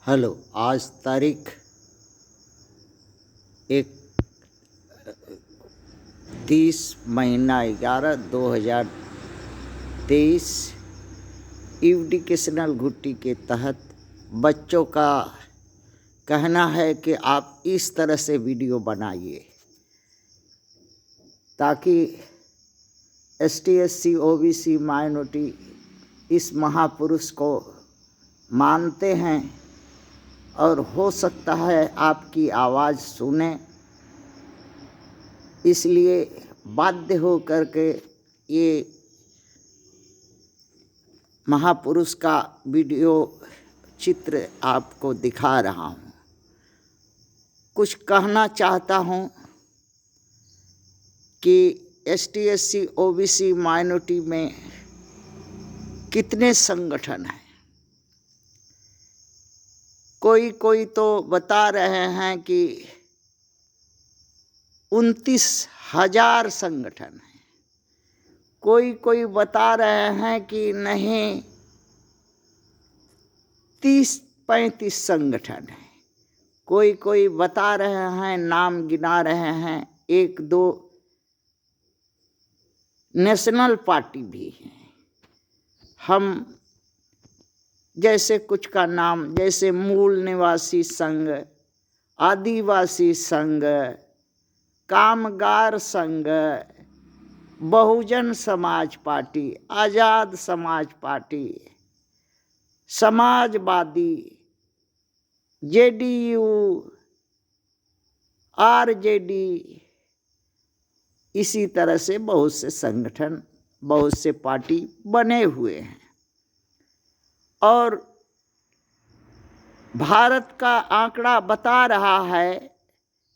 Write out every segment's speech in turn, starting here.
Hello. आज तारीख 30/11/2023 educational घुट्टी के तहत बच्चों का कहना है कि आप इस तरह से वीडियो बनाइए ताकि ST/SC OBC माइनॉरिटी इस महापुरुष को मानते हैं और हो सकता है आपकी आवाज़ सुने, इसलिए बाध्य हो करके ये महापुरुष का वीडियो चित्र आपको दिखा रहा हूँ। कुछ कहना चाहता हूँ कि ST/SC OBC माइनॉरिटी में कितने संगठन हैं। कोई तो बता रहे हैं कि 29,000 संगठन हैं, कोई बता रहे हैं कि नहीं 30-35 संगठन हैं, कोई बता रहे हैं, नाम गिना रहे हैं 1-2 नेशनल पार्टी भी हैं। हम जैसे कुछ का नाम, जैसे मूल निवासी संघ, आदिवासी संघ, कामगार संघ, बहुजन समाज पार्टी, आज़ाद समाज पार्टी, समाजवादी, JDU, RJD, इसी तरह से बहुत से संगठन, बहुत से पार्टी बने हुए हैं। और भारत का आंकड़ा बता रहा है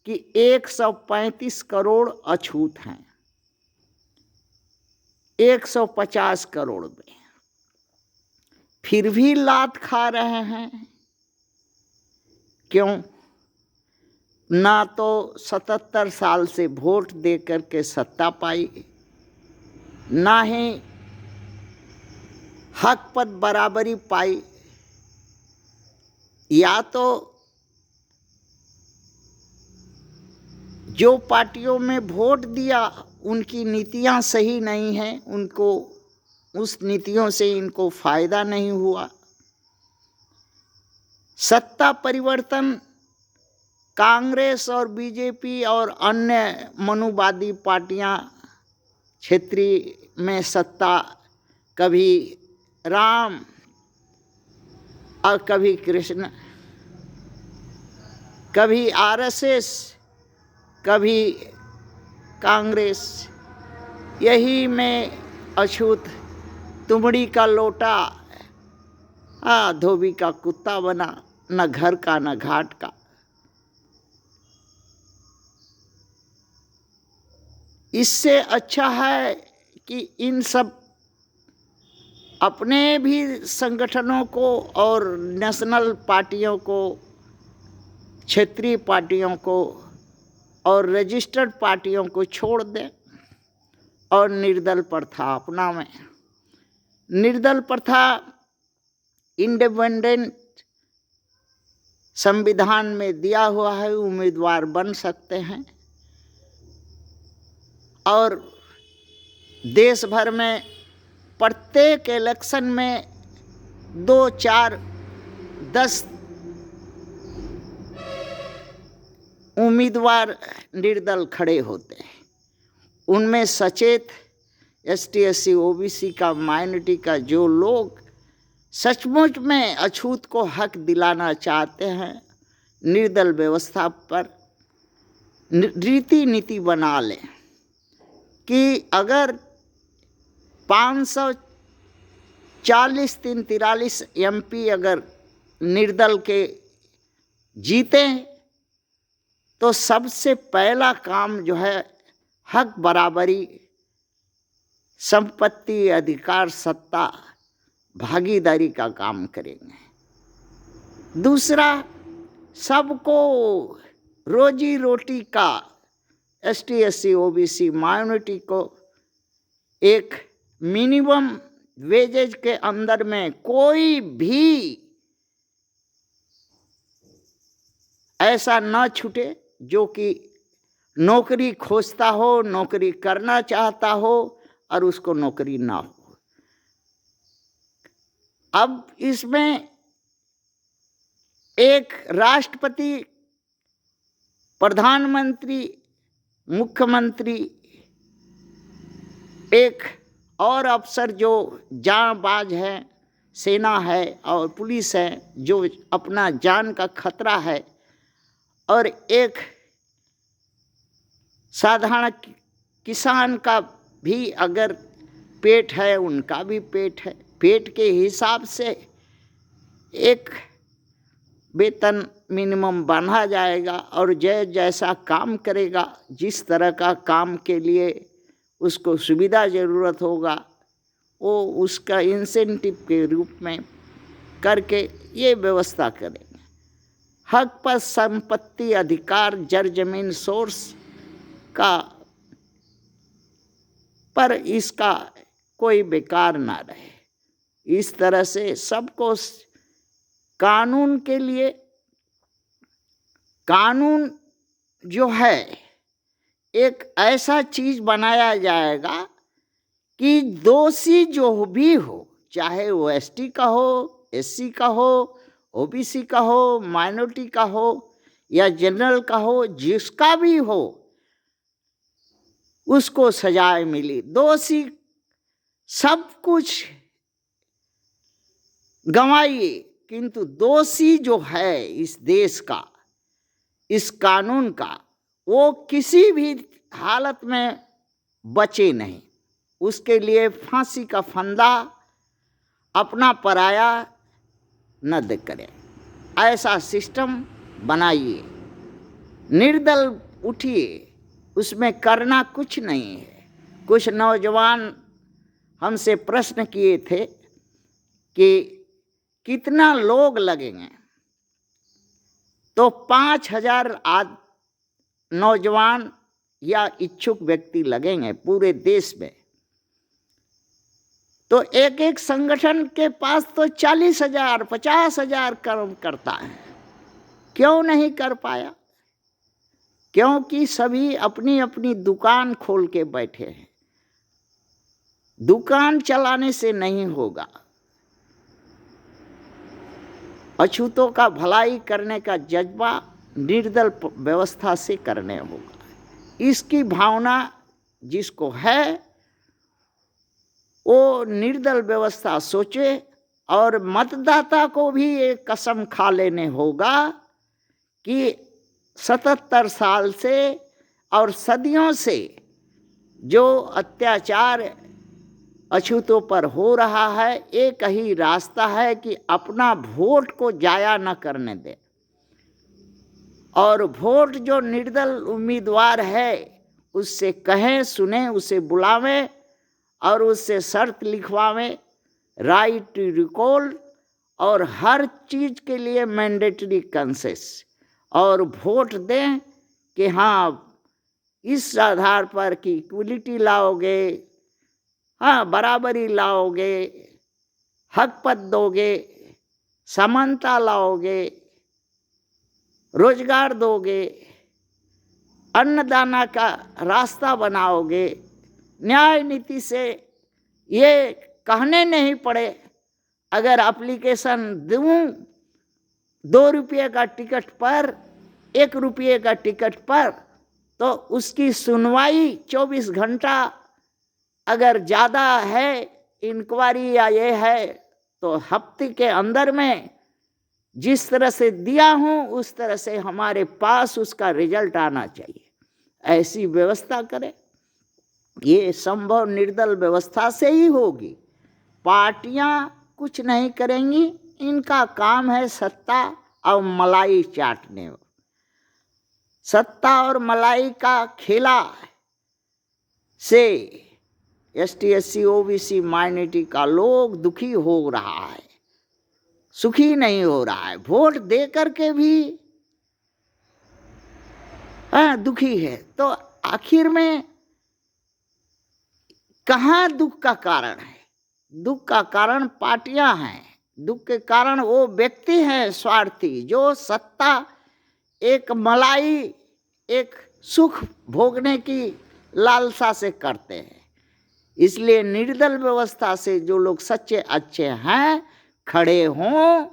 कि 135 करोड़ अछूत हैं, 150 करोड़ में फिर भी लात खा रहे हैं। क्यों? ना तो 77 साल से वोट दे करके सत्ता पाई, ना ही हक पद बराबरी पाई, या तो जो पार्टियों में वोट दिया उनकी नीतियां सही नहीं हैं, उनको उस नीतियों से इनको फायदा नहीं हुआ। सत्ता परिवर्तन कांग्रेस और बीजेपी और अन्य मनुवादी पार्टियां क्षेत्रीय में सत्ता, कभी राम और कभी कृष्ण, कभी RSS, कभी कांग्रेस, यही में अछूत तुमड़ी का लोटा धोबी का कुत्ता बना, न घर का न घाट का। इससे अच्छा है कि इन सब अपने भी संगठनों को और नेशनल पार्टियों को, क्षेत्रीय पार्टियों को और रजिस्टर्ड पार्टियों को छोड़ दें और निर्दल प्रथा अपनावें। निर्दल प्रथा इंडिपेंडेंट संविधान में दिया हुआ है, उम्मीदवार बन सकते हैं और देश भर में प्रत्येक इलेक्शन में 2, 4, 10 उम्मीदवार निर्दल खड़े होते हैं। उनमें सचेत ST/SC OBC का माइनॉरिटी का जो लोग सचमुच में अछूत को हक दिलाना चाहते हैं, निर्दल व्यवस्था पर रीति नीति बना लें कि अगर 543 MP अगर निर्दल के जीते तो सबसे पहला काम जो है हक बराबरी, संपत्ति, अधिकार, सत्ता, भागीदारी का काम करेंगे। दूसरा, सबको रोजी रोटी का ST/SC OBC माइनॉरिटी को एक मिनिमम वेजेज के अंदर में कोई भी ऐसा न छूटे जो कि नौकरी खोजता हो, नौकरी करना चाहता हो और उसको नौकरी ना हो। अब इसमें एक राष्ट्रपति, प्रधानमंत्री, मुख्यमंत्री, एक और अफसर जो जांबाज है, सेना है और पुलिस है, जो अपना जान का खतरा है, और एक साधारण किसान का भी अगर पेट है, उनका भी पेट है। पेट के हिसाब से एक वेतन मिनिमम बांधा जाएगा और जैसा काम करेगा, जिस तरह का काम के लिए उसको सुविधा ज़रूरत होगा, वो उसका इंसेंटिव के रूप में करके ये व्यवस्था करेंगे। हक पर संपत्ति अधिकार, जर जमीन सोर्स का पर इसका कोई बेकार ना रहे। इस तरह से सबको कानून के लिए, कानून जो है एक ऐसा चीज बनाया जाएगा कि दोषी जो भी हो, चाहे वो एसटी का हो, एससी का हो, ओबीसी का हो, माइनॉरिटी का हो या जनरल का हो, जिसका भी हो, उसको सजाए मिली। दोषी सब कुछ गंवाइए, किंतु दोषी जो है इस देश का, इस कानून का, वो किसी भी हालत में बचे नहीं। उसके लिए फांसी का फंदा अपना पराया न दे करे, ऐसा सिस्टम बनाइए। निर्दल उठिए, उसमें करना कुछ नहीं है। कुछ नौजवान हमसे प्रश्न किए थे कि कितना लोग लगेंगे, तो 5,000 नौजवान या इच्छुक व्यक्ति लगेंगे पूरे देश में। तो एक एक संगठन के पास तो 40,000 50,000 कर्म करता है। क्यों नहीं कर पाया? क्योंकि सभी अपनी अपनी दुकान खोल के बैठे हैं। दुकान चलाने से नहीं होगा, अछूतों का भलाई करने का जज्बा निर्दल व्यवस्था से करने होगा। इसकी भावना जिसको है वो निर्दल व्यवस्था सोचे, और मतदाता को भी एक कसम खा लेने होगा कि 77 साल से और सदियों से जो अत्याचार अछूतों पर हो रहा है, एक ही रास्ता है कि अपना वोट को जाया न करने दे, और वोट जो निर्दल उम्मीदवार है उससे कहें, सुने, उसे बुलावें और उससे शर्त लिखवावें, राइट टू रिकॉल, और हर चीज के लिए मैंडेटरी कंसेस, और वोट दें कि हाँ इस आधार पर कि इक्वलिटी लाओगे, हाँ बराबरी लाओगे, हक पद दोगे, समानता लाओगे, रोजगार दोगे, अन्नदाना का रास्ता बनाओगे। न्याय नीति से ये कहने नहीं पड़े, अगर एप्लीकेशन दूँ 2 रुपये का टिकट पर, 1 रुपये का टिकट पर, तो उसकी सुनवाई 24 घंटा, अगर ज़्यादा है इंक्वायरी या ये है तो हफ्ते के अंदर में जिस तरह से दिया हूँ उस तरह से हमारे पास उसका रिजल्ट आना चाहिए। ऐसी व्यवस्था करें। ये संभव निर्दल व्यवस्था से ही होगी। पार्टियां कुछ नहीं करेंगी, इनका काम है सत्ता और मलाई चाटने। सत्ता और मलाई का खेला से एसटी, एससी, ओबीसी, माइनॉरिटी का लोग दुखी हो रहा है, सुखी नहीं हो रहा है। वोट दे करके भी दुखी है। तो आखिर में कहाँ दुख का कारण है? दुख का कारण पार्टियां हैं, दुख के कारण वो व्यक्ति हैं स्वार्थी, जो सत्ता एक मलाई, एक सुख भोगने की लालसा से करते हैं। इसलिए निर्दल व्यवस्था से जो लोग सच्चे अच्छे हैं खड़े हों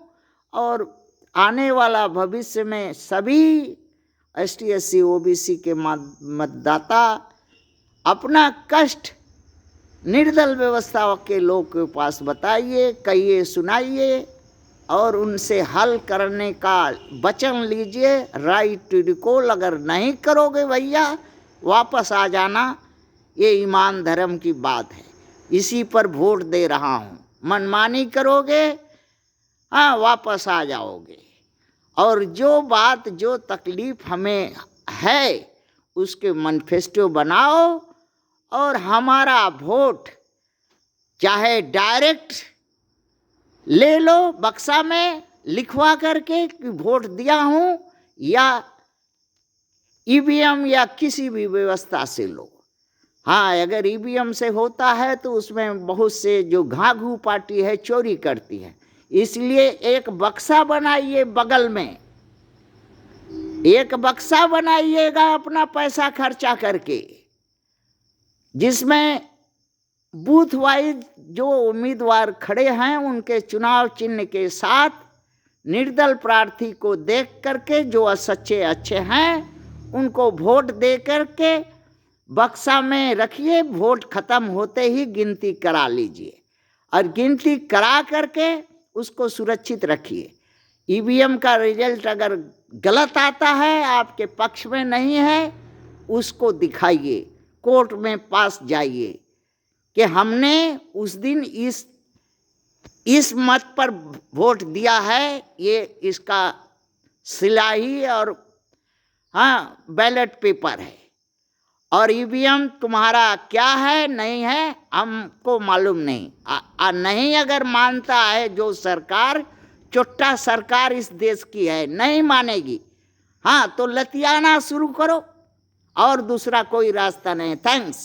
और आने वाला भविष्य में सभी ST SC OBC के मतदाता अपना कष्ट निर्दल व्यवस्था के लोग के पास बताइए, कहिए, सुनाइए और उनसे हल करने का वचन लीजिए। राइट टू रिकॉल अगर नहीं करोगे भैया वापस आ जाना, ये ईमान धर्म की बात है। इसी पर वोट दे रहा हूँ। मनमानी करोगे हाँ वापस आ जाओगे। और जो बात जो तकलीफ हमें है उसके मैनिफेस्टो बनाओ और हमारा वोट चाहे डायरेक्ट ले लो बक्सा में लिखवा करके कि वोट दिया हूँ, या EVM या किसी भी व्यवस्था से लो। हाँ, अगर EVM से होता है तो उसमें बहुत से जो घाघू पार्टी है चोरी करती है। इसलिए एक बक्सा बनाइए, बगल में एक बक्सा बनाइएगा अपना पैसा खर्चा करके, जिसमें बूथ वाइज जो उम्मीदवार खड़े हैं उनके चुनाव चिन्ह के साथ निर्दल प्रार्थी को देख करके जो सच्चे अच्छे हैं उनको वोट दे करके बक्सा में रखिए। वोट खत्म होते ही गिनती करा लीजिए और गिनती करा करके उसको सुरक्षित रखिए। EVM का रिजल्ट अगर गलत आता है, आपके पक्ष में नहीं है, उसको दिखाइए, कोर्ट में पास जाइए कि हमने उस दिन इस मत पर वोट दिया है, ये इसका सिलाई और हाँ बैलेट पेपर है और EVM तुम्हारा क्या है नहीं है हमको मालूम नहीं। नहीं अगर मानता है जो सरकार, चुट्टा सरकार इस देश की है, नहीं मानेगी, हाँ तो लतियाना शुरू करो और दूसरा कोई रास्ता नहीं। थैंक्स।